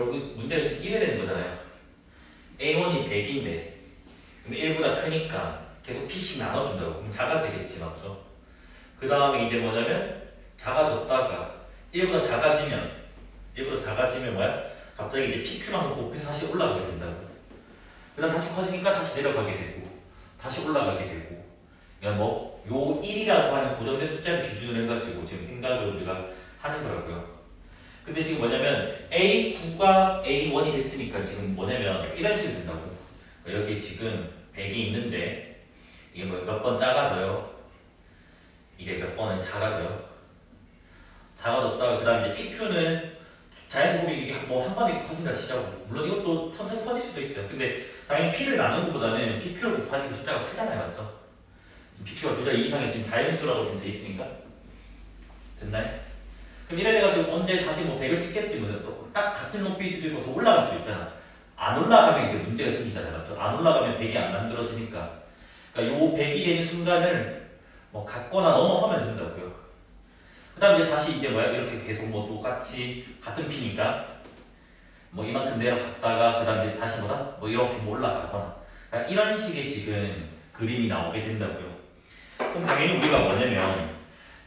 결국 문제가 지금 1이 되는 거잖아요. A1이 100인데 그럼 1보다 크니까 계속 P씩 나눠준다고. 그럼 작아지겠지, 맞죠? 그 다음에 이제 뭐냐면 작아졌다가 1보다 작아지면 뭐야? 갑자기 이제 PQ만큼 곱해서 다시 올라가게 된다고. 그 다음 다시 커지니까 다시 내려가게 되고 다시 올라가게 되고. 그러니까 뭐 요 1이라고 하는 고정된 숫자를 기준으로 해가지고 지금 생각을 우리가 하는 거라고요. 근데 지금 뭐냐면 A9가 A1이 됐으니까 지금 뭐냐면 이런 식으로 된다고. 그러니까 여기 지금 100이 있는데 이게 뭐 몇 번 작아져요. 이게 몇 번은 작아져요. 작아졌다가 그 다음에 이제 PQ는 자연수급이 이게 뭐 한 번에 커진다 치자고. 물론 이것도 천천히 커질 수도 있어요. 근데 당연히 P를 나누는 것보다는 PQ를 곱하는 게 숫자가 크잖아요, 맞죠? PQ가 두 자리 이상의 지금 자연수라고 지금 돼 있으니까. 됐나요? 그럼 이래 돼가지고 언제 다시 뭐 100을 찍겠지, 뭐 또 딱 같은 높이일 수도 있고 더 올라갈 수도 있잖아. 안 올라가면 이제 문제가 생기잖아요, 맞죠? 안 올라가면 100이 안 만들어지니까. 그러니까 요 100이 되는 순간을 뭐 갖거나 넘어서면 된다고요. 그 다음 이제 다시 이제 뭐야? 이렇게 계속 뭐 똑같이 같은 P니까 뭐 이만큼 내려갔다가 그 다음에 다시 뭐다? 뭐 이렇게 뭐 올라가거나. 그러니까 이런 식의 지금 그림이 나오게 된다고요. 그럼 당연히 우리가 뭐냐면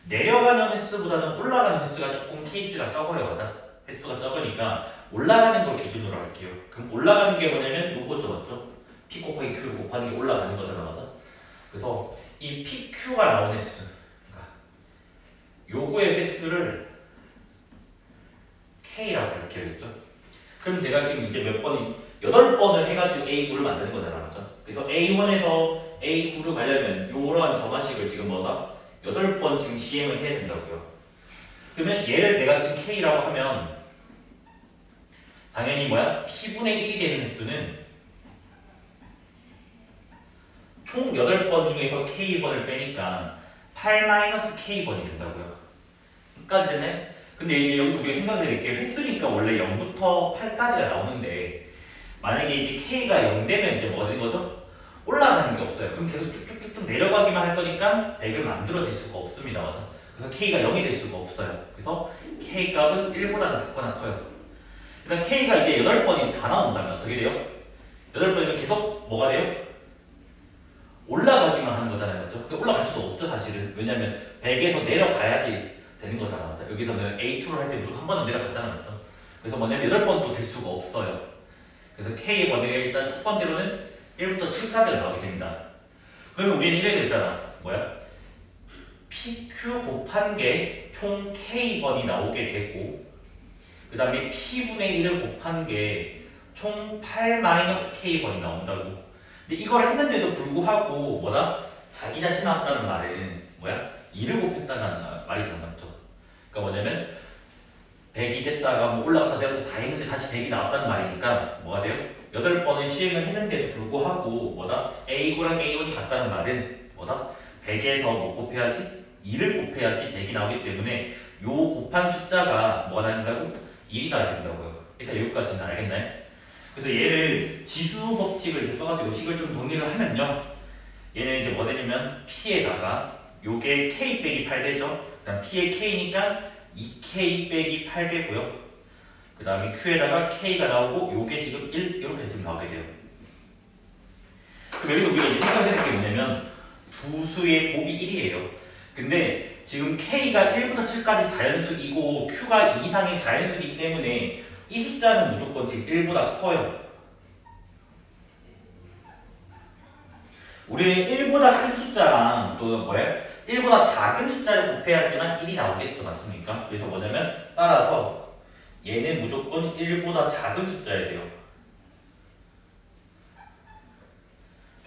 내려가는 횟수보다는 올라가는 횟수가 조금 케이스가 적어요, 맞아? 횟수가 적으니까 올라가는 걸 기준으로 할게요. 그럼 올라가는 게 뭐냐면 요거죠, 맞죠? P 곱하기 Q를 곱하는 게 올라가는 거잖아, 맞아? 그래서 이 PQ가 나온 횟수, 그러니까 요거의 횟수를 K라고 이렇게 하겠죠? 그럼 제가 지금 이제 몇 번이 8번을 해가지고 A9를 만드는 거잖아, 맞죠? 그래서 A1에서 A9를 가려면 요러한 정화식을 지금 뭐다? 8번 지금 시행을 해야 된다고요. 그러면 얘를 내가 지금 K라고 하면 당연히 뭐야? P분의 1이 되는 횟수는 총 8번 중에서 K번을 빼니까 8-K번이 된다고요. 끝까지 됐네? 근데 이제 여기서 우리가 생각해야 될 게 횟수니까 원래 0부터 8까지가 나오는데 만약에 이게 K가 0 되면 이제 뭐가 된 거죠? 올라가는 게 없어요. 그럼 계속 쭉쭉쭉쭉 내려가기만 할 거니까 100을 만들어질 수가 없습니다. 맞아? 그래서 K가 0이 될 수가 없어요. 그래서 K 값은 1보다 작거나 커요. 일단 K가 이제 8번이 다 나온다면 어떻게 돼요? 8번이면 계속 뭐가 돼요? 올라가기만 하는 거잖아요. 맞죠? 올라갈 수도 없죠, 사실은. 왜냐면 100에서 내려가야지 되는 거잖아. 맞죠? 여기서는 A2를 할 때 무조건 한 번은 내려갔잖아. 맞죠? 그래서 뭐냐면 8번도 될 수가 없어요. 그래서 K의 범위가 일단 첫 번째로는 1부터 7까지가 나오게 됩니다. 그러면 우리는 이렇게 됐잖아. 뭐야? PQ 곱한 게 총 K번이 나오게 되고 그 다음에 P분의 1을 곱한 게 총 8-K번이 나온다고. 근데 이걸 했는데도 불구하고 뭐다? 자기 자신 나왔다는 말은 뭐야? 2를 곱했다는 말이잖아, 맞죠? 그러니까 뭐냐면 100이 됐다가 뭐 올라갔다 내려갔다 다 했는데 다시 100이 나왔다는 말이니까 뭐가 돼요? 8번을 시행을 했는데도 불구하고 뭐다? A9랑 A1이 같다는 말은 뭐다? 100에서 뭐 곱해야지? 2를 곱해야지 100이 나오기 때문에 요 곱한 숫자가 뭐가 나온다고? 1이 나야 된다고요. 일단 여기까지는 알겠나요? 그래서 얘를 지수 법칙을 이렇게 써가지고 식을 좀 정리를 하면요. 얘는 이제 뭐 되냐면 P에다가 요게 K 빼기 8 되죠? 그다음 P의 K니까 2K 빼기 8 되고요. 그 다음에 Q에다가 K가 나오고 요게 지금 1 이렇게 지금 나오게 돼요. 그럼 여기서 우리가 이제 생각해야 될 게 뭐냐면 두 수의 곱이 1이에요. 근데 지금 K가 1부터 7까지 자연수이고 Q가 2 이상의 자연수이기 때문에 이 숫자는 무조건 지금 1보다 커요. 우리는 1보다 큰 숫자랑 또 뭐예요? 1보다 작은 숫자를 곱해야지만 1이 나오겠죠, 맞습니까? 그래서 뭐냐면 따라서 얘는 무조건 1보다 작은 숫자여야 돼요.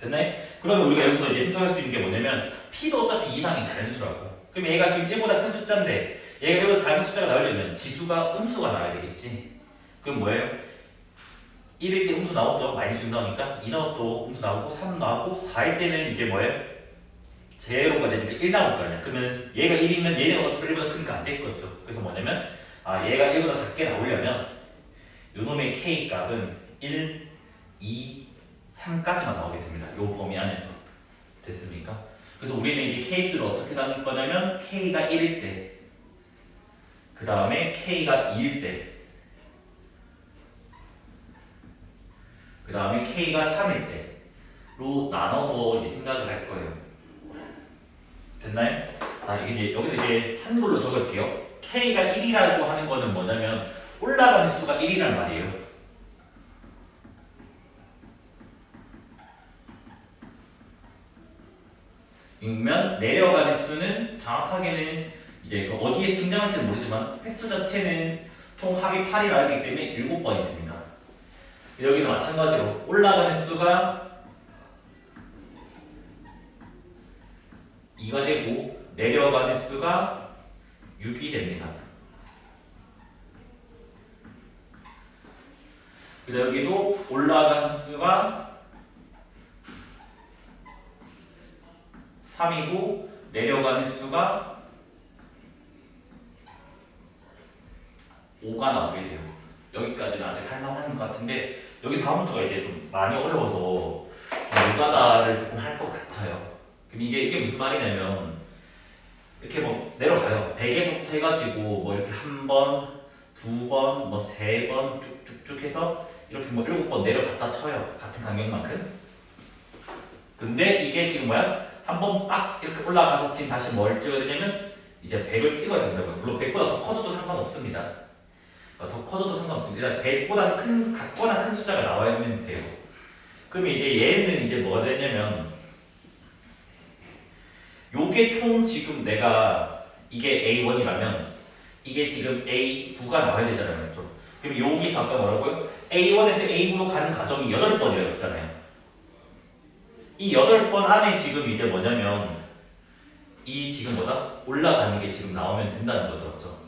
됐나요? 그러면 우리가 여기서 이제 생각할 수 있는 게 뭐냐면 P도 어차피 이상의 자연수라고. 그럼 얘가 지금 1보다 큰 숫자인데 얘가 1보다 작은 숫자가 나오려면 지수가 음수가 나와야 되겠지. 그럼 뭐예요? 1일 때 음수 나오죠? 마이너스 6 나오니까 2 나오고 음수 나오고 3 나오고 4일 때는 이제 뭐예요? 제로가 되니까 1 나올 거 아니야. 그러면 얘가 1이면 얘는 어차피 1보다 크니까 안 될 거죠. 그래서 뭐냐면 얘가 1보다 작게 나오려면 요놈의 K 값은 1, 2, 3까지만 나오게 됩니다. 요 범위 안에서. 됐습니까? 그래서 우리는 이제 케이스를 어떻게 나눌 거냐면 K가 1일 때 그 다음에 K가 2일 때 그 다음에 K가 3일 때로 나눠서 이제 생각을 할 거예요. 됐나요? 자, 이제 여기서 이제 한글로 적을게요. K가 1이라고 하는 거는 뭐냐면 올라가는 수가 1이란 말이에요. 그러면 내려가는 수는 정확하게는 이제 어디에서 등장할지는 모르지만 횟수 자체는 총 합이 8이라 하기 때문에 7번이 됩니다. 여기는 마찬가지로 올라가는 수가 2가 되고 내려가는 수가 6이 됩니다. 그리고 여기도 올라가는 수가 3이고 내려가는 수가 5가 나오게 돼요. 여기까지는 아직 할만한 것 같은데 여기 4부터가 이제 좀 많이 어려워서 노가다를 조금 할 것 같아요. 그럼 이게 무슨 말이냐면 이렇게 뭐 내려가요. 100에서부터 해가지고 뭐 이렇게 한 번, 두 번, 뭐 세 번 쭉쭉쭉 해서 이렇게 뭐 7번 내려갔다 쳐요. 같은 간격만큼. 근데 이게 지금 뭐야? 한 번 빡 이렇게 올라가서 지금 다시 뭘 찍어야 되냐면 이제 100을 찍어야 된다고요. 물론 100보다 더 커져도 상관없습니다. 더 커져도 상관없습니다. 일단 100보다 같거나 큰 숫자가 나와야면 돼요. 그러면 이제 얘는 이제 뭐가 되냐면 요게 총 지금 내가 이게 A1이라면 이게 지금 A9가 나와야 되잖아요. 맞죠? 그럼 여기서 아까 뭐라고요? A1에서 A9로 가는 과정이 8번이라고 했잖아요. 이 8번 안에 지금 이제 뭐냐면 이 지금 뭐다? 올라가는 게 지금 나오면 된다는 거죠. 맞죠?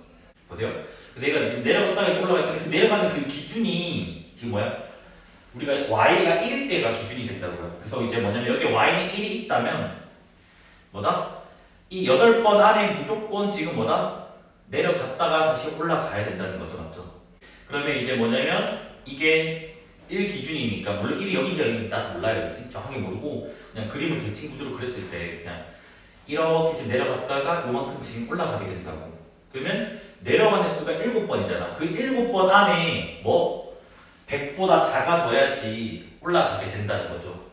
보세요. 그래서 얘가 지금 내려갔다가 이렇게 올라갈 건데 그 내려가는 그 기준이 지금 뭐야? 우리가 Y가 1일 때가 기준이 된다고요. 그래서 이제 뭐냐면 여기 Y는 1이 있다면 뭐다? 이 8번 안에 무조건 지금 뭐다? 내려갔다가 다시 올라가야 된다는 거죠. 맞죠? 그러면 이제 뭐냐면 이게 1 기준이니까 물론 1이 여기인지 여기인지 나도 몰라요. 정확하게 모르고 그냥 그림을 대칭 구조로 그렸을 때 그냥 이렇게 좀 내려갔다가 요만큼 지금 올라가게 된다고. 그러면 내려가는 수가 7번이잖아. 그 7번 안에 뭐 100보다 작아져야지 올라가게 된다는 거죠.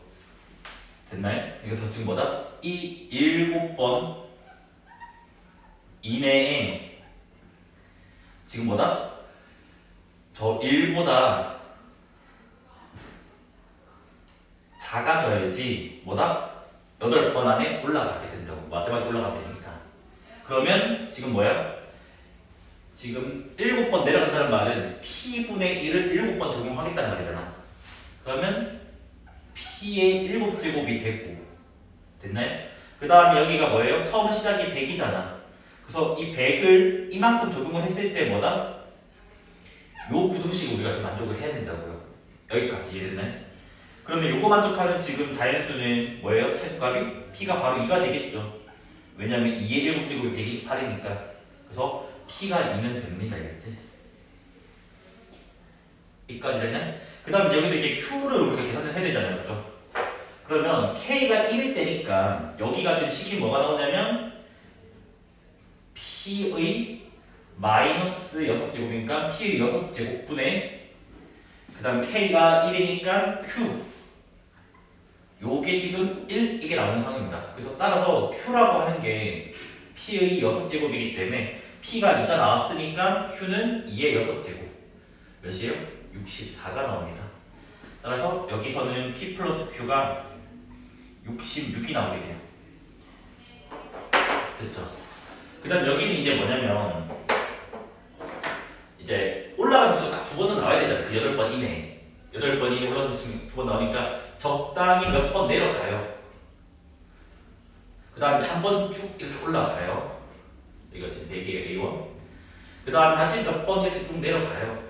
됐나요? 그래서 지금 뭐다? 이 7번 이내에 지금 뭐다? 저 1보다 작아져야지 뭐다? 8번 안에 올라가게 된다고. 마지막에 올라가게 되니까. 그러면 지금 뭐야? 지금 7번 내려간다는 말은 P분의 1을 7번 적용하겠다는 말이잖아. 그러면 P의 7제곱이 되고 됐나요? 그 다음에 여기가 뭐예요? 처음 시작이 100이잖아. 그래서 이 100을 이만큼 적용을 했을 때 뭐다? 요 부등식 우리가 지금 만족을 해야 된다고요. 여기까지 이해됐나요? 그러면 요거 만족하는 지금 자연수는 뭐예요? 최소값이? P가 바로 2가 되겠죠. 왜냐면 2의 7제곱이 128이니까. 그래서 P가 2면 됩니다. 알겠지? 여기까지 됐나요? 그 다음 여기서 이제 Q를 우리가 계산을 해야 되잖아요. 그렇죠? 그러면 K가 1일 때니까 여기가 지금 식이 뭐가 나오냐면 P의 마이너스 6제곱이니까 P의 6제곱분의 그 다음 K가 1이니까 Q 요게 지금 1 이게 나오는 상황입니다. 그래서 따라서 Q라고 하는 게 P의 6제곱이기 때문에 P가 2가 나왔으니까 Q는 2의 6제곱 몇이에요? 64가 나옵니다. 따라서 여기서는 P 플러스 Q가 66이 나오게 돼요. 됐죠? 그 다음 여기는 이제 뭐냐면 이제 올라가는 수가 딱 2번은 나와야 되잖아요. 그 8번 이내에 8번 이내에 올라가는 수 2번 나오니까 적당히 몇 번 내려가요. 그 다음에 한 번 쭉 이렇게 올라가요. 이거 지금 4개의 A1 그 다음 다시 몇 번 이렇게 쭉 내려가요.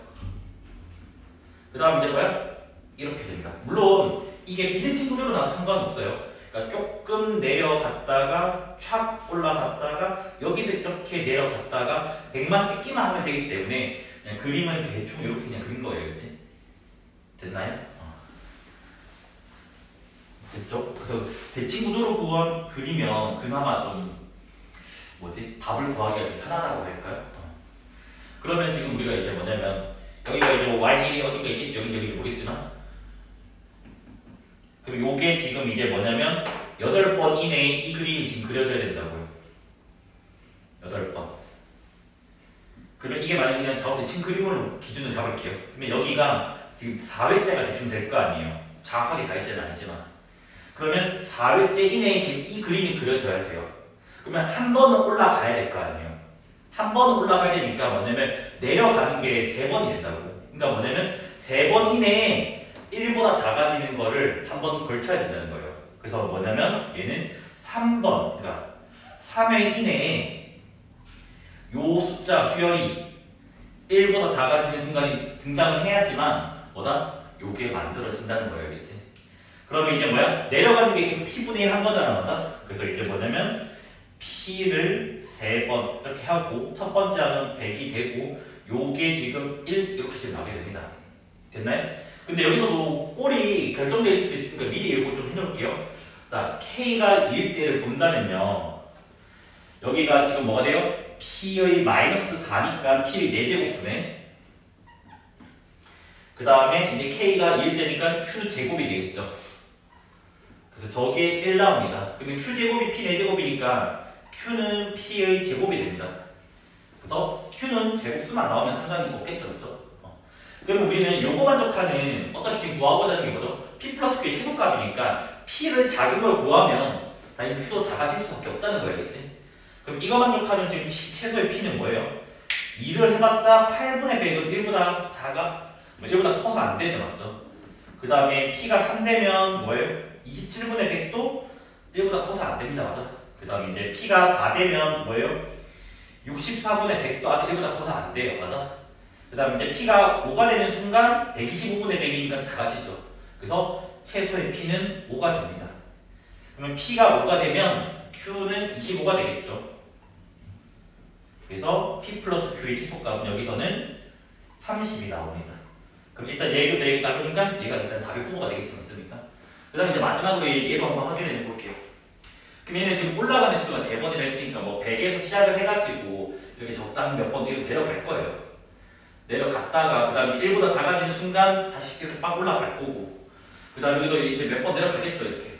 그 다음 이제 뭐야? 이렇게 됩니다. 물론 이게 비대칭 구조로 나도 상관없어요. 그러니까 조금 내려갔다가 촥 올라갔다가 여기서 이렇게 내려갔다가 100만 찍기만 하면 되기 때문에 그냥 그림은 대충 이렇게 그냥 그린 거예요. 그치? 됐나요? 됐죠? 그래서 대칭 구조로 그리면 그나마 좀 뭐지? 답을 구하기가 좀 편하다고 할까요? 그러면 지금 우리가 이제 뭐냐면 여기가 이제 Y는 어딘가 있겠지 여기 모르겠지만 그럼 요게 지금 이제 뭐냐면 8번 이내에 이 그림이 지금 그려져야 된다고요. 8번. 그러면 이게 만약에 그냥 저한테 친 그림으로 기준을 잡을게요. 그러면 여기가 지금 4회째가 대충 될 거 아니에요. 정확하게 4회째는 아니지만. 그러면 4회째 이내에 지금 이 그림이 그려져야 돼요. 그러면 한 번은 올라가야 될 거 아니에요. 한 번은 올라가야 되니까 뭐냐면 내려가는 게 3번이 된다고. 그러니까 뭐냐면 3번 이내에 1보다 작아지는 거를 한 번 걸쳐야 된다는 거예요. 그래서 뭐냐면 얘는 3번, 그러니까 3회 이내에 요 숫자 수열이 1보다 작아지는 순간이 등장을 해야지만 뭐다? 요게 만들어진다는 거예요. 알겠지? 그러면 이제 뭐야? 내려가는 게 계속 P분의 1 한 거잖아. 맞아? 그래서 이제 뭐냐면 P를 3번 이렇게 하고 첫 번째 하면 100이 되고 요게 지금 1 이렇게 지금 나오게 됩니다. 됐나요? 근데 여기서도 꼴이 결정될 수도 있으니까 미리 이거 좀 해놓을게요. 자, K가 2일 때를 본다면요. 여기가 지금 뭐가 돼요? P의 마이너스 4니까 P의 4제곱분에 그 다음에 이제 K가 2일 때니까 Q 제곱이 되겠죠. 그래서 저게 1 나옵니다. 그러면 Q제곱이 P 4제곱이니까 Q는 P의 제곱이 됩니다. 그래서 Q는 제곱수만 나오면 상관이 없겠죠. 그렇죠? 그럼 우리는 요거 만족하는 어차피 지금 구하고자 하는 게 뭐죠? P 플러스 Q의 최소값이니까 P를 작은 걸 구하면 당연히 Q도 작아질 수밖에 없다는 거예요. 알겠지? 그럼 이거 만족하는 지금 최소의 P는 뭐예요? 2를 해봤자 8분의 100은 1보다 작아? 1보다 커서 안 되죠. 맞죠? 그 다음에 P가 3되면 뭐예요? 27분의 100도 1보다 커서 안 됩니다. 맞아? 그 다음에 이제 P가 4되면 뭐예요? 64분의 100도 아직 1보다 커서 안 돼요. 맞아? 그 다음에 이제 P가 5가 되는 순간 125분의 100이니까 작아지죠. 그래서 최소의 P는 5가 됩니다. 그러면 P가 5가 되면 Q는 25가 되겠죠. 그래서 P 플러스 Q의 최소값은 여기서는 30이 나옵니다. 그럼 일단 얘도 되겠다. 그러니까 얘가 일단 답의 후보가 되겠지 않습니까? 그 다음에 이제 마지막으로 얘도 한번 확인해 볼게요. 그럼 얘는 지금 올라가는 수가 3번이나 했으니까 뭐 100에서 시작을 해가지고 이렇게 적당히 몇 번 이렇게 내려갈 거예요. 내려갔다가 그 다음에 1보다 작아지는 순간 다시 이렇게 빡 올라갈 거고 그 다음에 여기도 이제 몇 번 내려가겠죠. 이렇게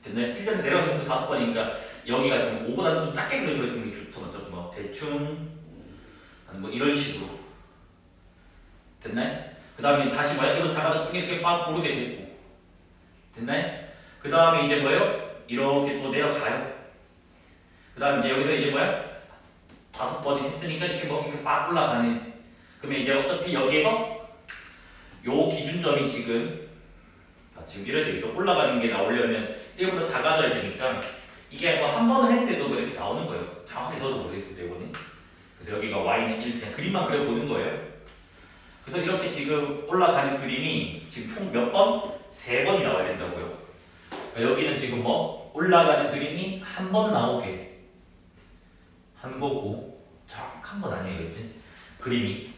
됐나요? 실제로 내려가는 수 5번이니까 여기가 지금 5보다 좀 작게 그려져 있는 게 좋죠. 맞죠? 뭐 대충 뭐 이런 식으로 됐나요? 그 다음에 다시 뭐야? 1보다 작아졌으니 이렇게 빡 오르게 되고 됐나요? 그 다음에 이제 뭐예요? 이렇게 또 내려가요. 그 다음에 이제 여기서 이제 뭐야? 5번이 했으니까 이렇게 뭐 이렇게 빡 올라가는. 그러면 이제 어차피 여기에서 요 기준점이 지금 이래야 되겠죠. 올라가는 게 나오려면 1보다 작아져야 되니까 이게 뭐 한 번을 했는데도 뭐 이렇게 나오는 거예요. 정확하게 저도 모르겠어요. 이거는. 그래서 여기가 y는 1 그냥 그림만 그려보는 거예요. 그래서 이렇게 지금 올라가는 그림이 지금 총 몇 번? 3번이 나와야 된다고요. 그러니까 여기는 지금 뭐 올라가는 그림이 한 번 나오게 한 거고 정확한 건 아니에요. 그치? 그림이.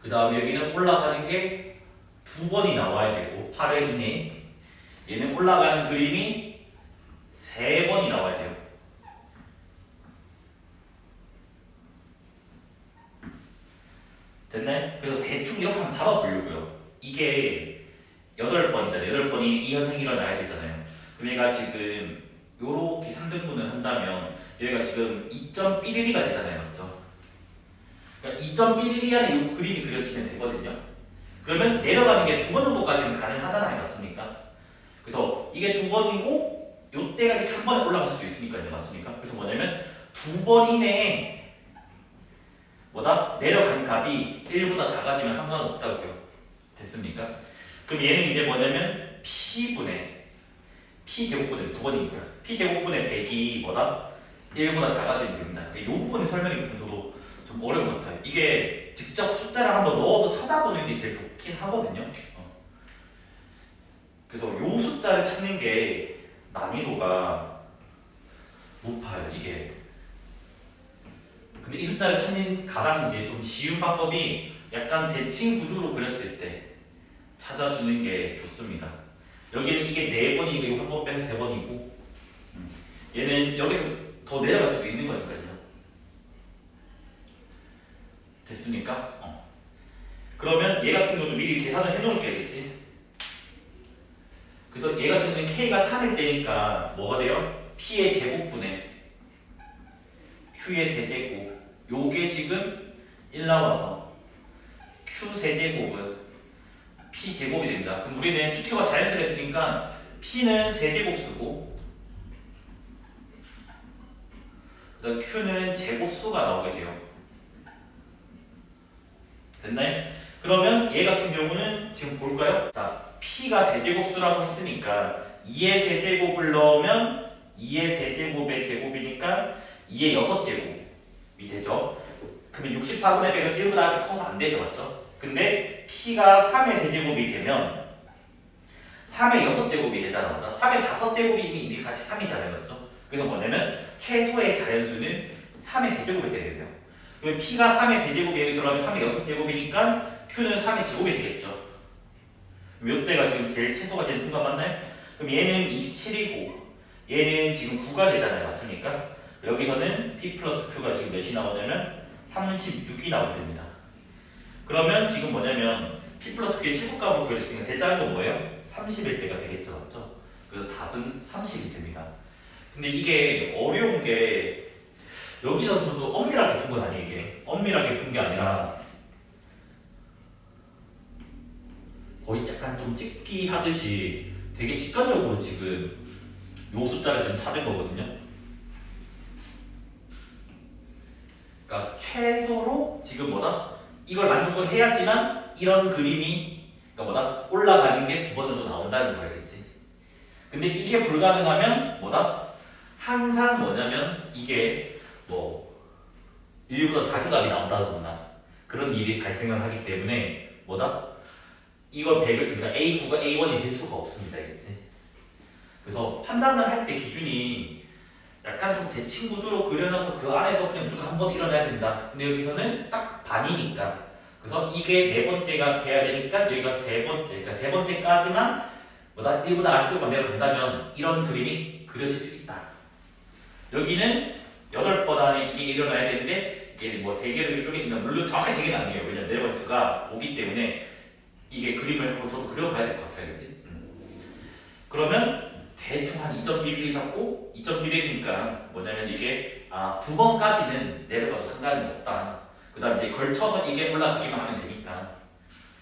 그 다음에 여기는 올라가는 게 2번이 나와야 되고 8회 이내에 얘는 올라가는 그림이 3번이 나와야 돼요. 됐나요? 그래서 대충 이렇게 한번 잡아보려고요. 이게 8번이다. 8번이 이 현상이 일어나야 되잖아요. 그럼 얘가 지금 요렇게 3등분을 한다면 얘가 지금 2.112가 되잖아요. 맞죠? 그러니까 2.112 안에 이 그림이 그려지면 되거든요. 그러면 내려가는 게 2번 정도까지는 가능하잖아요. 맞습니까? 그래서 이게 2번이고 요때가 이렇게 한 번에 올라갈 수도 있으니까요. 맞습니까? 그래서 뭐냐면 2번 이내에 뭐다? 내려간 값이 1보다 작아지면 상관없다고요. 됐습니까? 그럼 얘는 이제 뭐냐면 P제곱분의 2번이니까 P제곱분의 100이 뭐다? 1보다 작아지면 됩니다. 근데 이 부분의 설명이 조금 저도 좀 어려운 것 같아요. 이게 직접 숫자를 한번 넣어서 찾아보는 게 제일 좋긴 하거든요. 그래서 이 숫자를 찾는 게 난이도가 높아요. 이게. 근데 이 숫자를 찾는 가장 이제 좀 쉬운 방법이 약간 대칭 구조로 그렸을 때 찾아주는 게 좋습니다. 여기는 이게 4번이니까 이거 한 번 빼면 3번이고 얘는 여기서 더 내려갈 수도 있는 거니까요. 됐습니까? 그러면 얘 같은 경우도 미리 계산을 해놓을게야겠지. 그래서 얘 같은 경우는 K가 3일 때니까 뭐가 돼요? P의 제곱분의 Q의 세제곱. 요게 지금 1 나와서 Q 세제곱은 P 제곱이 됩니다. 그럼 우리는 PQ가 자연수였으니까 P는 세제곱 쓰고 그다음 Q는 제곱수가 나오게 돼요. 됐나요? 그러면 얘 같은 경우는 지금 볼까요? 자, P가 세제곱수라고 했으니까 2의 세제곱을 넣으면 2의 세제곱의 제곱이니까 2의 6제곱이 되죠. 그러면 64분의 100은 1보다 아직 커서 안 되죠, 맞죠? 근데 P가 3의 세제곱이 되면 3의 6제곱이 되잖아, 맞죠? 3의 5제곱이 이미 243이잖아요, 맞죠? 그래서 뭐냐면 최소의 자연수는 3의 세제곱일 때 되네요. 그러면 P가 3의 세제곱이 여기 들어가면 3의 6제곱이니까 Q는 3의 제곱이 되겠죠. 그럼 이때가 지금 제일 최소가 되는 순간 맞나요? 그럼 얘는 27이고 얘는 지금 9가 되잖아요, 맞습니까? 여기서는 P 플러스 Q가 지금 몇이 나오냐면 36이 나오게 됩니다. 그러면 지금 뭐냐면 P 플러스 Q의 최소값을 구했으니까 제일 작은 건 뭐예요? 30일 때가 되겠죠, 맞죠? 그래서 답은 30이 됩니다. 근데 이게 어려운 게 여기서 저도 엄밀하게 푼 건 아니에요. 이게 엄밀하게 푼 게 아니라 거의 약간 좀 찍기 하듯이 되게 직관적으로 지금 요 숫자를 지금 찾은 거거든요. 그러니까 최소로 지금 뭐다? 이걸 만족을 해야지만 이런 그림이 그러니까 뭐다? 올라가는 게 2번 정도 나온다는 거겠지. 근데 이게 불가능하면 뭐다? 항상 뭐냐면 이게 뭐 1보다 작은 값이 나온다거나 그런 일이 발생을 하기 때문에 뭐다? 이걸 100을 그러니까 A9가 A1이 될 수가 없습니다. 알겠지? 그래서 판단을 할 때 기준이 약간 좀 대칭 구조로 그려놔서 그 안에서 그냥 무조건 한 번 일어나야 된다. 근데 여기서는 딱 반이니까. 그래서 이게 네 번째가 돼야 되니까 여기가 세 번째. 그러니까 세 번째까지만 뭐다 1보다 아래쪽으로 내려간다면 이런 그림이 그려질 수 있다. 여기는 8번 안에 이게 일어나야 되는데 이게 뭐 3개를 쪼개지면 물론 정확하게 3개는 아니에요. 왜냐면 네 번수가 오기 때문에 이게 그림을 한번 저도 그려봐야 될 것 같아요. 그치? 그러면 대충 한 2.11 잡고 2.11이니까 뭐냐면 이게 9번까지는 내려가도 상관이 없다. 그 다음 이제 걸쳐서 이게 올라가기만 하면 되니까.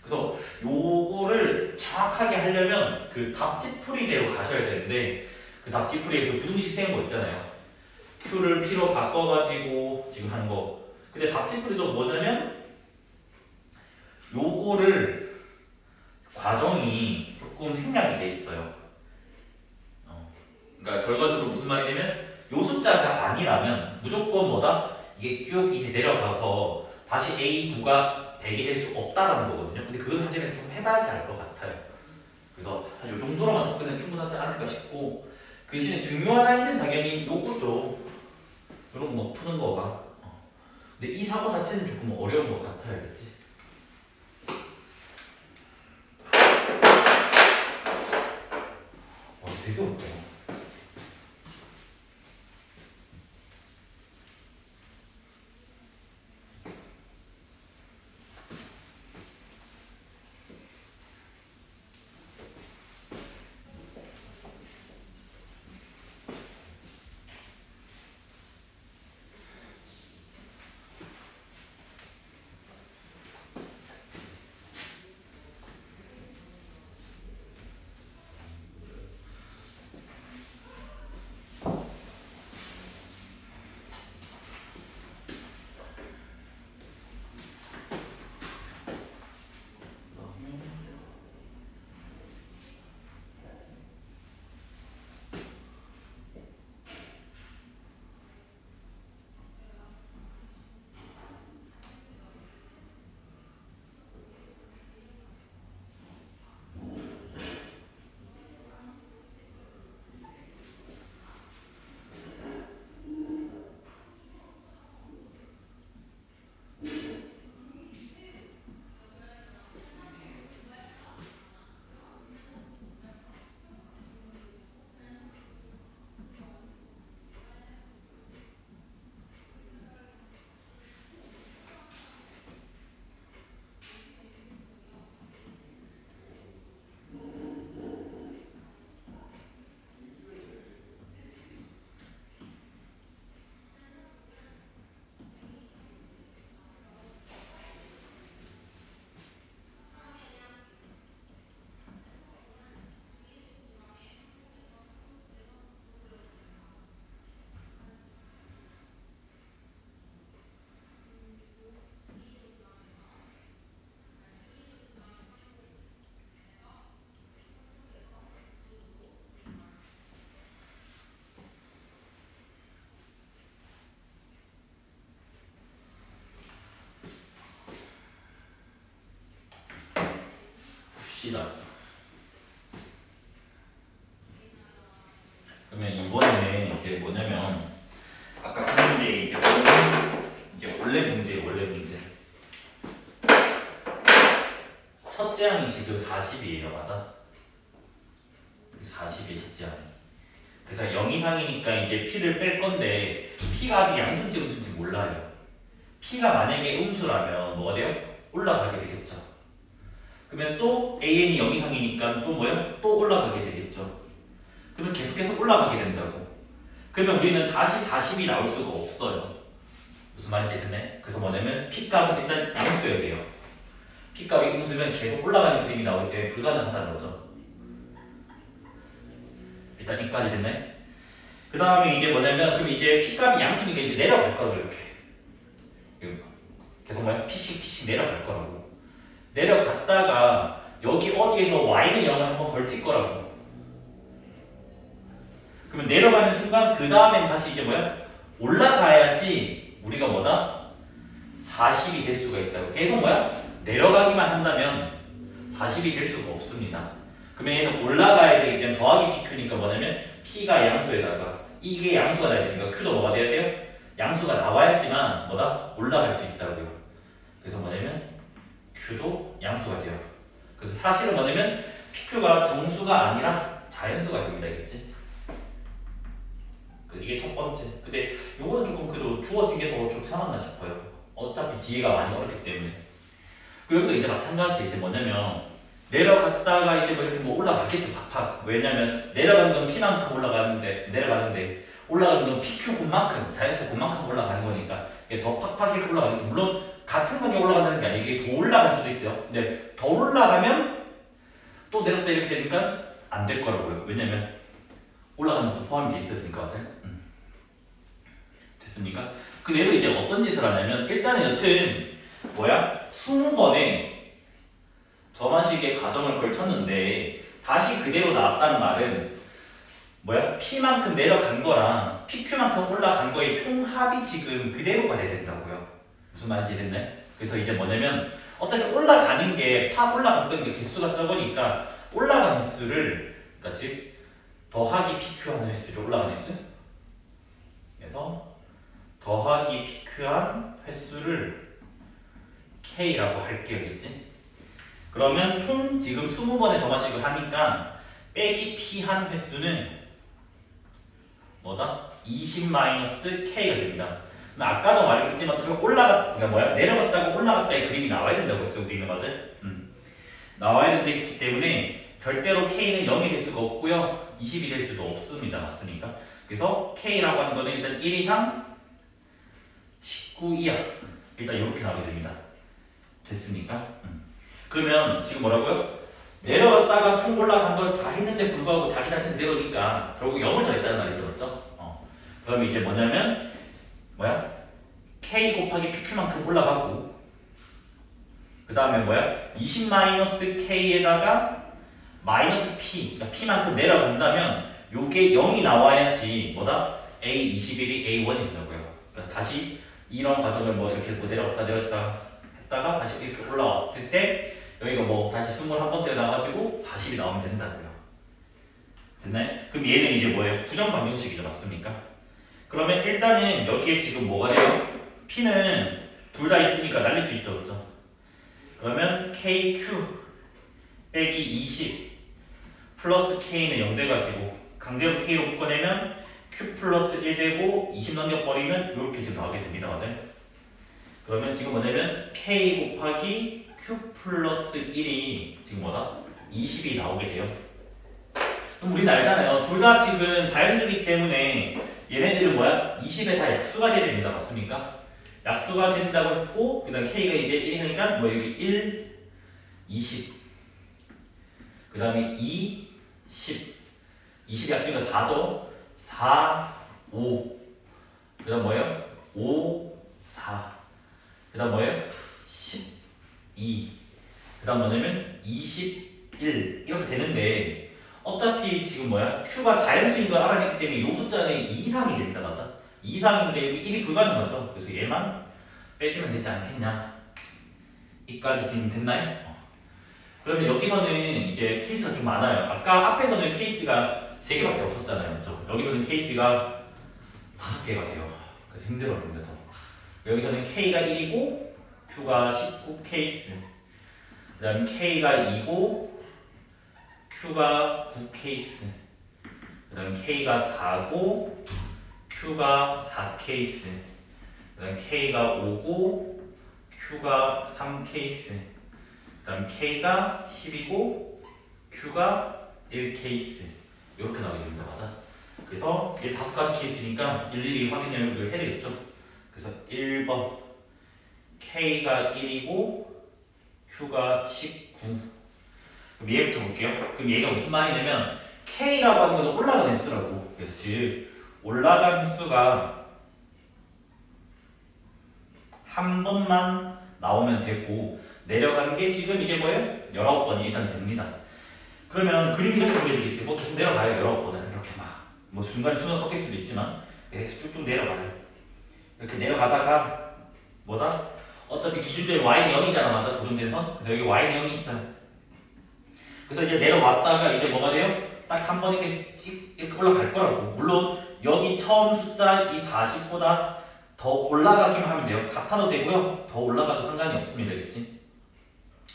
그래서 요거를 정확하게 하려면 그 답지풀이대로 가셔야 되는데 그 답지풀이에 그 부등식 세운 거 있잖아요. Q를 P로 바꿔가지고 지금 한 거. 근데 답지풀이도 뭐냐면 요거를 과정이 조금 생략이 돼 있어요. 그러니까 결과적으로 무슨 말이냐면 요 숫자가 아니라면 무조건 뭐다? 이게 쭉 이렇게 내려가서 다시 A9가 100이 될 수 없다라는 거거든요. 근데 그건 사실은 좀 해봐야지 알 것 같아요. 그래서 한 요 정도로만 접근은 충분하지 않을까 싶고 그 대신에 중요한 아이들은 당연히 요거죠. 이런 거 푸는 거가. 근데 이 사고 자체는 조금 어려운 것 같아요. 그치? 되게 어려워. 봅시다. 그러면 이번에는 이게 뭐냐면 아까 그 문제 이제 원래 문제. 첫째 항이 지금 40이에요, 맞아? 40이 첫째 항이. 그래서 0 이상이니까 이제 p를 뺄 건데 p가 아직 양수인지 음수인지 몰라요. p가 만약에 음수라면 뭐가 돼요? 올라가게 되겠죠. 그러면 또 an이 0 이상이니까 또 뭐예요? 또 올라가게 되겠죠. 그러면 계속해서 올라가게 된다고. 그러면 우리는 다시 40이 나올 수가 없어요. 무슨 말인지 됐네? 그래서 뭐냐면 p값은 일단 양수여야 돼요. p값이 음수면 계속 올라가는 그림이 나오기 때문에 불가능하다는 거죠. 일단 이까지 됐네? 그 다음에 이제 뭐냐면 그럼 이제 p값이 양수니까 이제 내려갈 거라고 이렇게. 계속 뭐야? p씩 내려갈 거라고. 내려갔다가 여기 어디에서 y는 0을 한번 걸칠 거라고. 그러면 내려가는 순간 그 다음엔 다시 이제 뭐야? 올라가야지 우리가 뭐다? 40이 될 수가 있다고. 계속 뭐야? 내려가기만 한다면 40이 될 수가 없습니다. 그러면 얘는 올라가야 되기 때문에 더하기 pq니까 뭐냐면 p가 양수에다가 이게 양수가 나야 되니까 q도 뭐가 돼야 돼요? 양수가 나와야지만 뭐다? 올라갈 수 있다고요. 그래서 뭐냐면 q도 양수가 돼요. 그래서 사실은 뭐냐면 pq가 정수가 아니라 자연수가 됩니다. 알겠지? 이게 첫 번째. 근데 요거는 조금 그래도 주어진 게 더 좋지 않았나 싶어요. 어차피 뒤에가 많이 어렵기 때문에. 그리고 여기도 이제 마찬가지 이제 뭐냐면 내려갔다가 이제 뭐 이렇게 뭐 올라가겠죠. 팍팍. 왜냐면 내려가는 건 p만큼 내려가는데 올라가는 건 pq 곱만큼 자연수 곱만큼 올라가는 거니까 이게 더 팍팍 이렇게 올라가니까 물론 같은 가격에 올라간다는 게 아니고 이게 더 올라갈 수도 있어요. 근데 더 올라가면 또 내렸다 이렇게 되니까 안 될 거라고요. 왜냐면 올라가는 것도 포함이 돼 있어야 되니까 맞아요? 됐습니까? 그래서 얘도 이제 어떤 짓을 하냐면 일단은 여튼 뭐야? 20번에 저만식의 가정을 걸쳤는데 다시 그대로 나왔다는 말은 뭐야? p만큼 내려간 거랑 pq만큼 올라간 거의 총합이 지금 그대로가 돼야 된다고요. 무슨 말인지 됐네? 그래서 이제 뭐냐면 어차피 올라가는 게 팍 올라갔던 게 개수가 적으니까 올라간 횟수를 그러니까 즉 더하기 pq한 횟수를 올라간 횟수 그래서 더하기 pq한 횟수를 k라고 할게요. 그랬지? 그러면 총 지금 20번의 저만식을 하니까 빼기 p한 횟수는 뭐다? 20-k가 됩니다. 아까도 말했지만 그러니까 뭐야? 내려갔다가 올라갔다의 그림이 나와야 된다고 했어요. 우리는 맞아요? 나와야 되기 때문에 절대로 k는 0이 될 수가 없고요. 20이 될 수도 없습니다. 맞습니까? 그래서 k라고 하는 거는 일단 1 이상 19 이하 일단 이렇게 나오게 됩니다. 됐습니까? 그러면 지금 뭐라고요? 내려갔다가 총 올라간 걸 다 했는데 불구하고 자기 자신 내려오니까 결국 0을 더했다는 말이 들었죠? 그러면 이제 뭐냐면 뭐야? k 곱하기 pq만큼 올라가고 그 다음에 뭐야? 20-k에다가 마이너스 p 그러니까 p만큼 내려간다면 요게 0이 나와야지 뭐다? a21이 a1이 된다고요. 그러니까 다시 이런 과정을 뭐 이렇게 뭐 내려갔다 했다가 다시 이렇게 올라왔을 때 여기가 뭐 다시 21번째가 나와가지고 40이 나오면 된다고요. 됐나요? 그럼 얘는 이제 뭐예요? 부정 방정식이죠. 맞습니까? 그러면 일단은 여기에 지금 뭐가 돼요? p는 둘 다 있으니까 날릴 수 있죠. 그렇죠? 그러면 kq 빼기 20 플러스 k는 0 돼가지고 강제로 k로 묶어내면 q 플러스 1 되고 20 넘겨버리면 이렇게 지금 나오게 됩니다. 맞아요? 그러면 지금 뭐냐면 k 곱하기 q 플러스 1이 지금 뭐다? 20이 나오게 돼요. 그럼 우리는 알잖아요. 둘 다 지금 자연수이기 때문에 얘네들은 뭐야? 20에 다 약수가 돼야 됩니다. 맞습니까? 약수가 된다고 했고 그 다음 k가 이제 1이니까 뭐 여기 1, 20 그 다음에 2, 10 20 약수니까 4죠? 4, 5 그 다음 뭐예요? 5, 4 그 다음 뭐예요? 12 그 다음 뭐냐면 21 이렇게 되는데 어차피 지금 뭐야? q가 자연수인 걸 알아냈기 때문에 요 숫자는 2 이상이 됩니다. 맞아? 2 이상인데 여기 1이 불가능하죠? 그래서 얘만 빼주면 되지 않겠냐? 이까지 됐나요? 그러면 여기서는 이제 케이스가 좀 많아요. 아까 앞에서는 케이스가 3개밖에 없었잖아요. 그렇죠? 여기서는 케이스가 5개가 돼요. 그래서 힘들어요. 더. 여기서는 K가 1이고 Q가 19 케이스. 그 다음 K가 2고 Q가 9 케이스. 그 다음 K가 4고 Q가 4 케이스. 그 다음 K가 5고 Q가 3 케이스. 그 다음 K가 10이고 Q가 1 케이스. 이렇게 나오게 됩니다. 맞아? 그래서 이게 5가지 케이스니까 일일이 확인 연습을 해야 되겠죠? 그래서 1번 K가 1이고 Q가 19. 그럼 얘부터 볼게요. 그럼 얘가 무슨 말이냐면 K라고 하는 건 올라간 횟수라고. 그래서 즉 올라간 횟수가 한 번만 나오면 되고 내려간 게 지금 이게 뭐예요? 19번이 일단 됩니다. 그러면 그림이 이렇게 그려지겠지. 뭐 계속 내려가요. 19번은 이렇게 막 뭐 중간에 수는 섞일 수도 있지만 계속 쭉쭉 내려가요. 이렇게 내려가다가 뭐다? 어차피 기준점이 y는 0이잖아. 맞아? 고정된 선. 그래서 여기 y는 0이 있어요. 그래서 이제 내려왔다가 이제 뭐가 돼요? 딱 한 번 이렇게 찍 이렇게 올라갈 거라고. 물론 여기 처음 숫자 이 40보다 더 올라가기만 하면 돼요. 같아도 되고요. 더 올라가도 상관이 없습니다. 그치?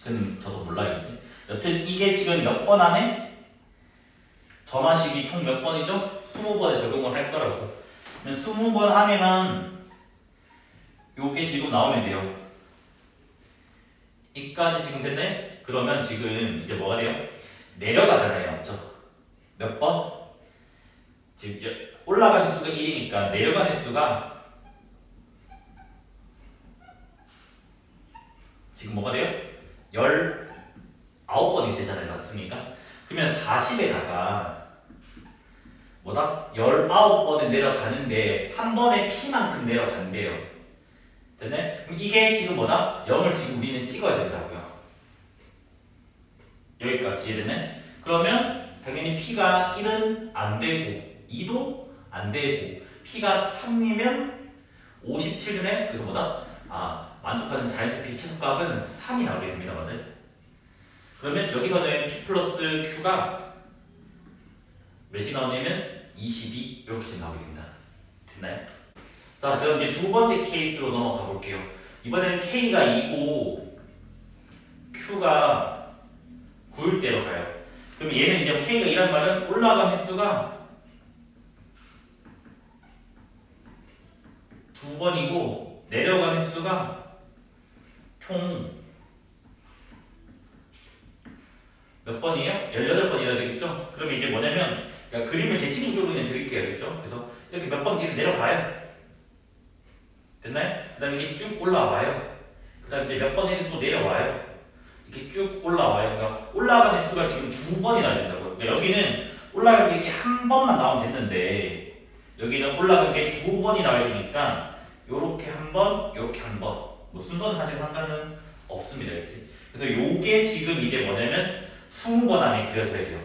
그건 저도 몰라야겠지. 여튼 이게 지금 몇 번 안에 점화식이 총 몇 번이죠? 20번에 적용을 할 거라고. 20번 안에만 요게 지금 나오면 돼요. 이까지 지금 됐네? 그러면 지금 이제 뭐가 돼요? 내려가잖아요. 맞죠? 몇 번? 지금 올라가는 수가 1이니까 내려가는 수가 지금 뭐가 돼요? 19번이 되잖아요. 맞습니까? 그러면 40에다가 뭐다? 19번에 내려가는데 한 번에 P만큼 내려간대요. 됐네? 그럼 이게 지금 뭐다? 0을 지금 우리는 찍어야 된다고요. 여기까지 이해됐네? 그러면 당연히 P가 1은 안 되고 2도 안 되고 P가 3이면 57이네? 그래서 뭐다? 만족하는 자연수피 최소값은 3이 나오게 됩니다. 맞아요? 그러면 여기서는 P 플러스 Q가 몇이 나오냐면 22 이렇게 지금 나오게 됩니다. 됐나요? 자, 그럼 이제 두 번째 케이스로 넘어가 볼게요. 이번에는 K가 2고 Q가 9일 대로 가요. 그럼 얘는 이제 K가 2란 말은 올라간 횟수가 2번이고 내려간 횟수가 총 몇 번이에요? 18번이라 되겠죠? 그러면 이게 뭐냐면 그러니까 그림을 대칭적으로 그냥 그릴게요. 알겠죠? 그래서 이렇게 몇 번 이렇게 내려가요. 됐나요? 그 다음에 이렇게 쭉 올라와요. 그 다음에 이제 몇 번 이렇게 또 내려와요. 이렇게 쭉 올라와요. 그러니까 올라가는 횟수가 지금 2번이나 된다고요. 그러니까 여기는 올라간 게 이렇게 한 번만 나오면 됐는데 여기는 올라간 게 2번이 나와야 되니까 요렇게 한 번, 요렇게 한 번. 뭐 순서는 사실 상관은 없습니다. 그치? 그래서 요게 지금 이게 뭐냐면 20번 안에 그려져야 돼요.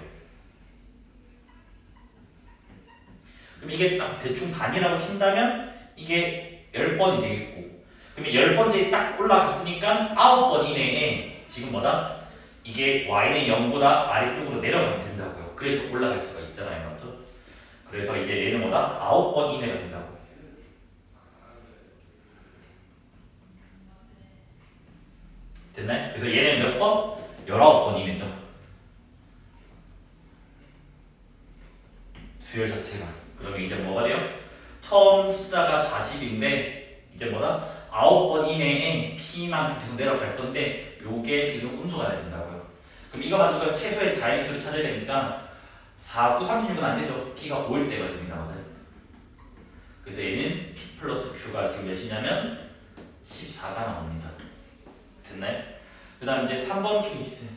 그럼 이게 딱 대충 반이라고 친다면 이게 10번이 되겠고 그러면 10번째 딱 올라갔으니까 9번 이내에 지금 뭐다? 이게 y는 0보다 아래쪽으로 내려가면 된다고요. 그래서 올라갈 수가 있잖아요. 맞죠? 그래서 이제 얘는 뭐다? 9번 이내가 된다고. 됐나요? 그래서 얘는 몇 번? 19번 이내죠. 수열 자체가. 그러면 이제 뭐가 돼요? 처음 숫자가 40인데 이제 뭐다? 9번 이내에 P만큼 계속 내려갈 건데 요게 지금 음수가 돼야 된다고요. 그럼 이거 만족하면 최소의 자연수를 찾아야 되니까 4, 9, 36은 안 되죠. P가 5일 때가 됩니다. 맞아요? 그래서 얘는 P 플러스 Q가 지금 몇이냐면 14가 나옵니다. 됐나요? 그 다음 이제 3번 케이스.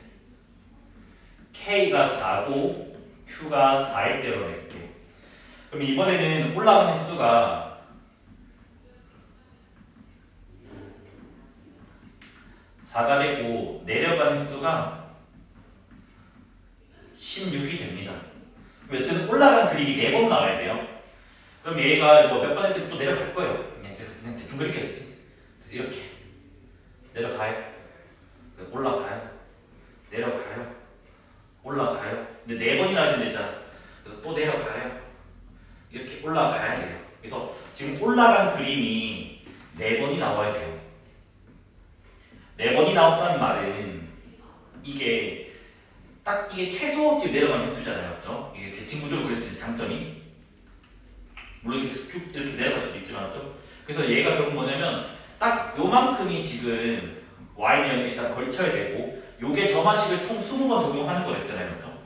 K가 4고 Q가 4일 때로 낼게요. 그럼 이번에는 올라가는 횟수가 4가 되고 내려가는 횟수가 16이 됩니다. 그럼 여튼 올라간 그림이 4번 나와야 돼요. 그럼 얘가 뭐 몇 번 이렇게 또 내려갈 거예요. 그냥 대충 그렇게겠지. 그래서 이렇게 내려가요. 올라가요. 내려가요. 이게 딱 이게 최소 지금 내려가는 횟수잖아요, 맞죠? 이게 대칭 구조로 그랬을 때 장점이 물론 이렇게 쭉 이렇게 내려갈 수도 있지만, 맞죠? 그래서 얘가 결국 뭐냐면 딱 요만큼이 지금 y는 일단 걸쳐야 되고, 요게 점화식을 총 20번 적용하는 거랬잖아요, 맞죠?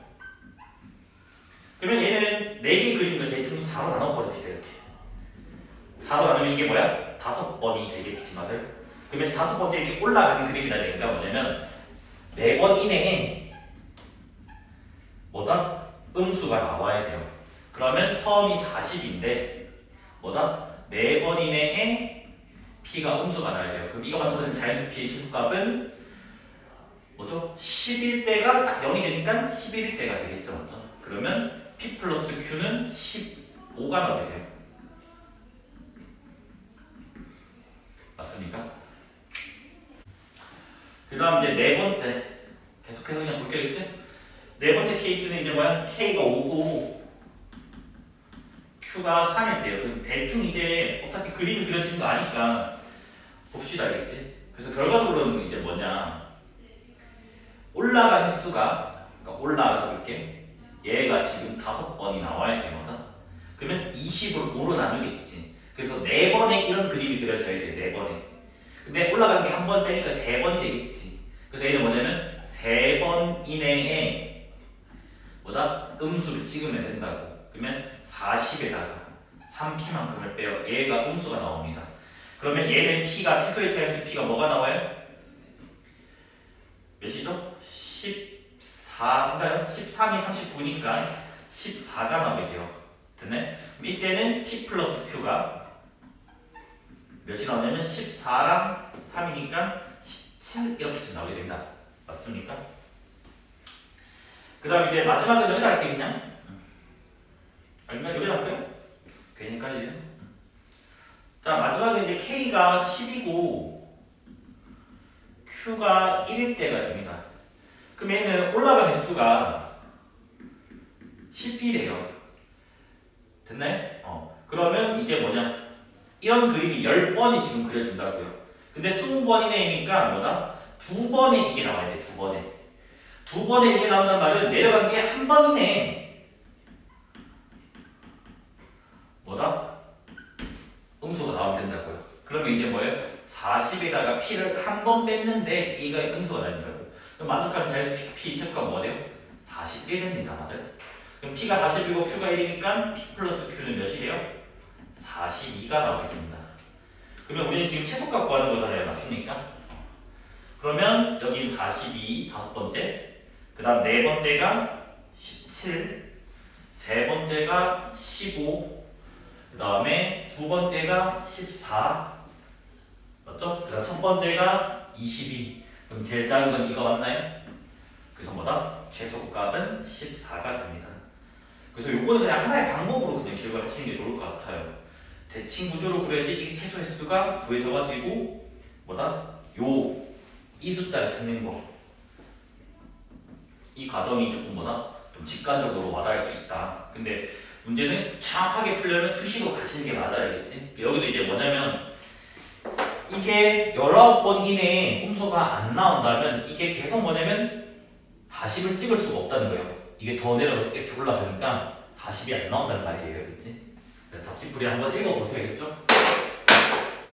그러면 얘는 4개 그림을 대충 4로 나눠버립시다. 이렇게 4로 나누면 이게 뭐야? 5번이 되겠지, 맞아요? 그러면 5번째 이렇게 올라가는 그림이라는 얘기가 뭐냐면 4번 이내에 뭐다? 음수가 나와야 돼요. 그러면 처음이 40인데 뭐다? 4번 이내에 p가 음수가 나와야 돼요. 그럼 이거 맞춰서 자연수 p의 최소값은 뭐죠? 11대가 딱 0이 되니까 11대가 되겠죠, 맞죠? 그러면 p 플러스 q는 15가 나오게 돼요. 맞습니까? 그 다음 이제 네 번째, 계속해서 그냥 볼게요. 네 번째 케이스는 이제 뭐야? k가 5고 q가 3일 때요. 그럼 대충 이제 어차피 그림이 그려지는 거 아니까 봅시다, 알겠지? 그래서 결과적으로는 이제 뭐냐? 올라간 횟수가, 그러니까 올라가서 이렇게 얘가 지금 5번이 나와야 돼요, 맞아? 그러면 20을 5로 나누겠지. 그래서 4번에 이런 그림이 그려져야 돼, 4번에. 근데 올라가는 게 한 번 빼니까 3번이 되겠지. 그래서 얘는 뭐냐면 3번 이내에 뭐다? 음수를 찍으면 된다고. 그러면 40에다가 3p만큼을 빼요. 얘가 음수가 나옵니다. 그러면 얘는 p가 최소의 자연수 p가 뭐가 나와요? 몇이죠? 14인가요? 13이 39니까 14가 나오게 돼요. 됐네? 이때는 p 플러스 q가 몇이 나오냐면 14랑 3이니까 17 이렇게 나오게 됩니다. 맞습니까? 그 다음 이제 마지막은 여기다 할게 그냥. 아니면 여기다 할까요? 괜히 헷갈리네요. 자, 마지막은 이제 k가 10이고 q가 1일 때가 됩니다. 그럼 얘는 올라가는 횟수가 10이래요. 됐나요? 그러면 이제 뭐냐? 이런 그림이 10번이 지금 그려진다고요. 근데 20번 이내니까 뭐다? 2번에 이게 나와야 돼, 2번에. 2번에 이게 나온다는 말은 내려간 게 한 번 이내에 뭐다? 음수가 나오면 된다고요. 그러면 이제 뭐예요? 40에다가 p를 한 번 뺐는데 이가 음수가 나온다고요. 그럼 만족하는 자연수 p 최소가 뭐가 돼요? 41입니다. 맞아요? 그럼 p가 40이고 q가 1이니까 p 플러스 q는 몇이래요? 42가 나오게 됩니다. 그러면 우리는 지금 최소값 구하는 거잖아요. 맞습니까? 그러면 여긴 42, 다섯 번째. 그 다음 네 번째가 17, 세 번째가 15, 그 다음에 두 번째가 14, 맞죠? 그 다음 첫 번째가 22. 그럼 제일 작은 건 이거 맞나요? 그래서 뭐다? 최소값은 14가 됩니다. 그래서 요거는 그냥 하나의 방법으로 그냥 기억을 하시는 게 좋을 것 같아요. 대칭 구조로 그려야지 이게 최소 횟수가 구해져가지고 뭐다? 이 숫자를 찾는 거. 이 과정이 조금 뭐다? 좀 직관적으로 와닿을 수 있다. 근데 문제는 정확하게 풀려면 수식으로 가시는 게 맞아야 알겠지? 여기도 이제 뭐냐면 이게 19번 이내에 음수가 안 나온다면 이게 계속 뭐냐면 40을 찍을 수가 없다는 거예요. 이게 더 내려가서 이렇게 올라가니까 40이 안 나온다는 말이에요. 알겠지? 답집풀이 한번 읽어보세요. 알겠죠?